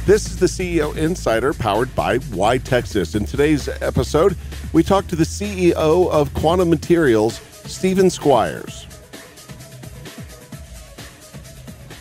This is the CEO Insider powered by YTexas. In today's episode, we talk to the CEO of Quantum Materials, Stephen Squires.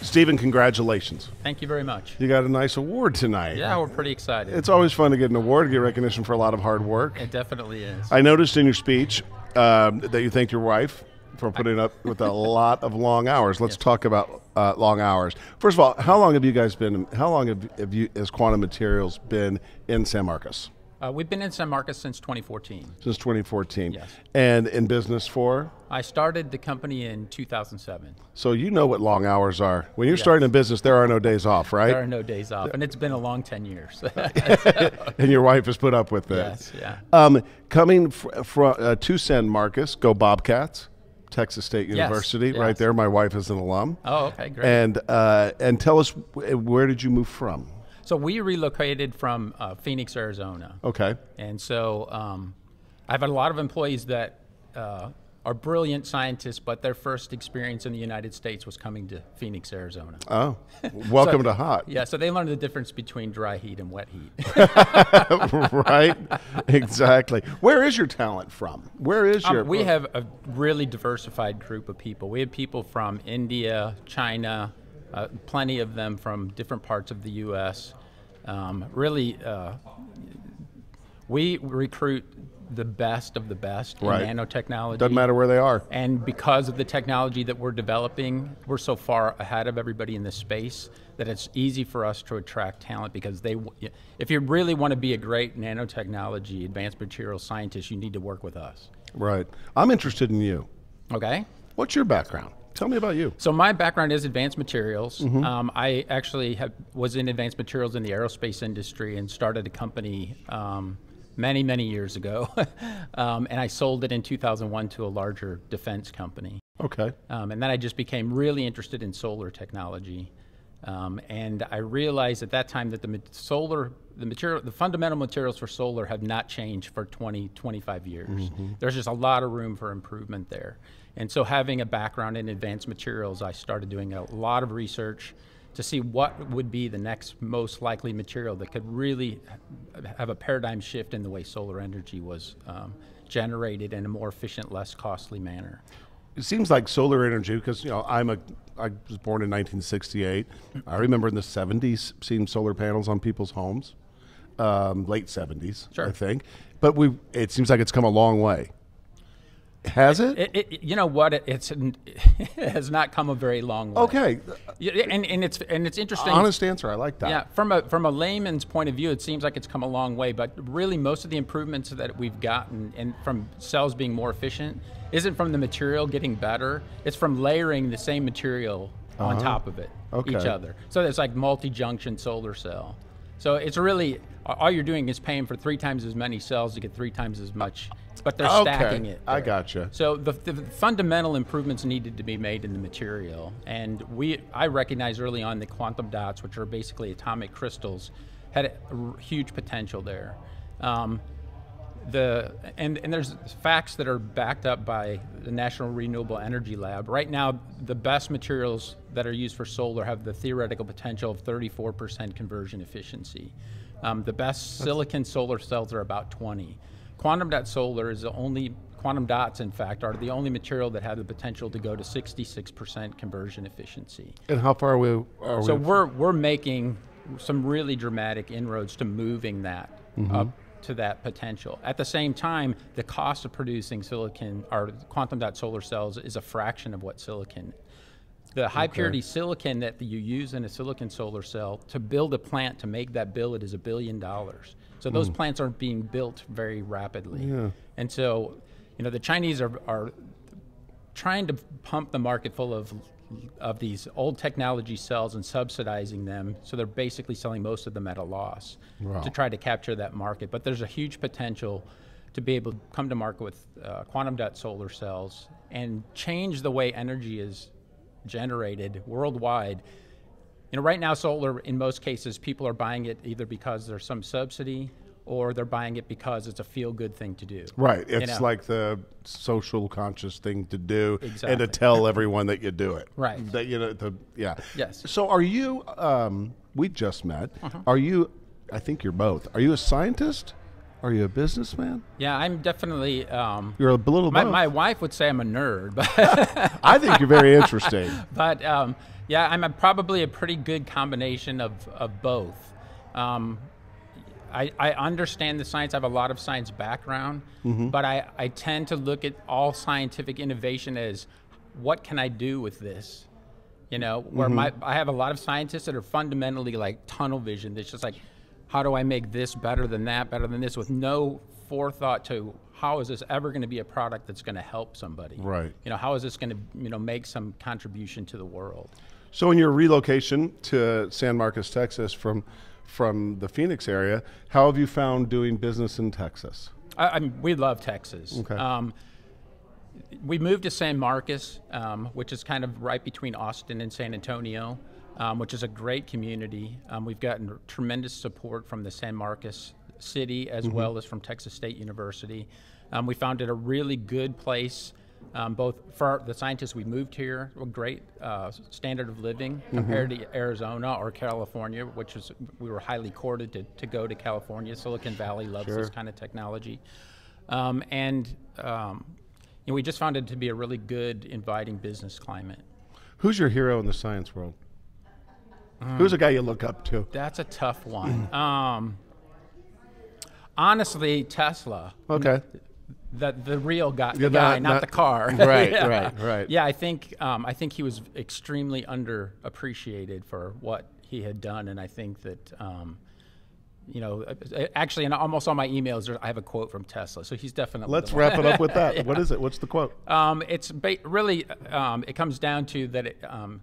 Stephen, congratulations. Thank you very much. You got a nice award tonight. Yeah, we're pretty excited. It's always fun to get an award, get recognition for a lot of hard work. It definitely is. I noticed in your speech that you thanked your wife for putting up with a lot of long hours. Let's talk about long hours. First of all, how long have you guys been, has Quantum Materials been in San Marcos? We've been in San Marcos since 2014. Since 2014. Yes. And in business for? I started the company in 2007. So you know what long hours are. When you're starting a business, there are no days off, right? There are no days off, and it's been a long 10 years. And your wife has put up with this. Yes, yeah. Coming from to San Marcos, go Bobcats, Texas State University, yes. Right there. My wife is an alum. Oh, okay, great. And tell us, where did you move from? So we relocated from Phoenix, Arizona. Okay. And so I've had a lot of employees that are brilliant scientists, but their first experience in the United States was coming to Phoenix, Arizona. Oh, welcome to hot. Yeah, so they learned the difference between dry heat and wet heat. Right, exactly. Where is your talent from? Where is your... We have a really diversified group of people. We have people from India, China, plenty of them from different parts of the U.S. We recruit the best of the best in nanotechnology. Doesn't matter where they are. And because of the technology that we're developing, we're so far ahead of everybody in this space that it's easy for us to attract talent, because if you really want to be a great nanotechnology, advanced materials scientist, you need to work with us. Right. I'm interested in you. Okay. What's your background? Tell me about you. So my background is advanced materials. Mm-hmm. I actually was in advanced materials in the aerospace industry and started a company many years ago. And I sold it in 2001 to a larger defense company. Okay. And then I just became really interested in solar technology. And I realized at that time that the fundamental materials for solar have not changed for 25 years. Mm-hmm. There's just a lot of room for improvement there. And so having a background in advanced materials, I started doing a lot of research to see what would be the next most likely material that could really have a paradigm shift in the way solar energy was generated in a more efficient, less costly manner. It seems like solar energy, because I was born in 1968. I remember in the 70s seeing solar panels on people's homes, late 70s, sure. I think. But it seems like it's come a long way. Has it? You know what? It has not come a very long way. Okay. And it's interesting. Honest answer. I like that. Yeah. From a layman's point of view, it seems like it's come a long way. But really, most of the improvements that we've gotten, and from cells being more efficient, isn't from the material getting better. It's from layering the same material on top of it, each other. So it's like multi-junction solar cell. So it's really, all you're doing is paying for 3 times as many cells to get 3 times as much, but they're stacking it there. I gotcha. So the fundamental improvements needed to be made in the material, and I recognized early on the quantum dots, which are basically atomic crystals, had a huge potential there. And there's facts that are backed up by the National Renewable Energy Lab. Right now, the best materials that are used for solar have the theoretical potential of 34% conversion efficiency. The best silicon solar cells are about 20. Quantum dot solar is quantum dots, in fact, are the only material that have the potential to go to 66% conversion efficiency. And how far are we? So we're making some really dramatic inroads to moving that up to that potential. At the same time, the cost of producing silicon or quantum dot solar cells is a fraction of what silicon. The high purity silicon that you use in a silicon solar cell, to build a plant to make that billet is $1 billion. So those plants aren't being built very rapidly. Yeah. And so, the Chinese are trying to pump the market full of these old technology cells and subsidizing them, so they're basically selling most of them at a loss to try to capture that market. But there's a huge potential to be able to come to market with quantum dot solar cells and change the way energy is generated worldwide. Right now, solar, in most cases, people are buying it either because there's some subsidy or they're buying it because it's a feel-good thing to do. Right. It's like the social conscious thing to do, exactly. And to tell everyone that you do it. Right. That Yes. So are you we just met. Are you, I think you're both, are you a scientist? Are you a businessman? Yeah, I'm definitely. You're a little both. My wife would say I'm a nerd, but I think you're very interesting. But yeah, I'm probably a pretty good combination of both. I understand the science. I have a lot of science background, but I tend to look at all scientific innovation as, what can I do with this? You know, where I have a lot of scientists that are fundamentally like tunnel vision. It's just like, how do I make this better than that, better than this, with no forethought to how is this ever going to be a product that's going to help somebody? Right. You know, how is this going to, you know, make some contribution to the world? So in your relocation to San Marcos, Texas from the Phoenix area, how have you found doing business in Texas? We love Texas. Okay. We moved to San Marcos, which is kind of right between Austin and San Antonio, which is a great community. We've gotten tremendous support from the San Marcos city as well as from Texas State University. We found it a really good place, both for the scientists we moved here, a great standard of living compared to Arizona or California, which was, we were highly courted to go to California. Silicon Valley loves this kind of technology. You know, we just found it to be a really good, inviting business climate. Who's your hero in the science world? Who's a guy you look up to? That's a tough one. Honestly, Tesla. Okay. The real guy, not the car. Right, Yeah. right. Yeah, I think he was extremely underappreciated for what he had done, and I think that you know, actually, in almost all my emails, I have a quote from Tesla. So he's definitely. Let's wrap it up with that. Yeah. What is it? What's the quote? It's really it comes down to that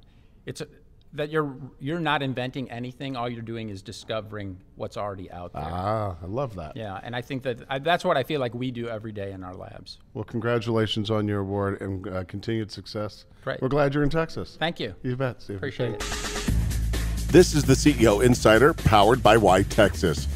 that you're not inventing anything. All you're doing is discovering what's already out there. Ah, I love that. Yeah, and I think that that's what I feel like we do every day in our labs. Well, congratulations on your award and continued success. Great. We're glad you're in Texas. Thank you. You bet, Steve. Appreciate it. This is the CEO Insider, powered by YTexas.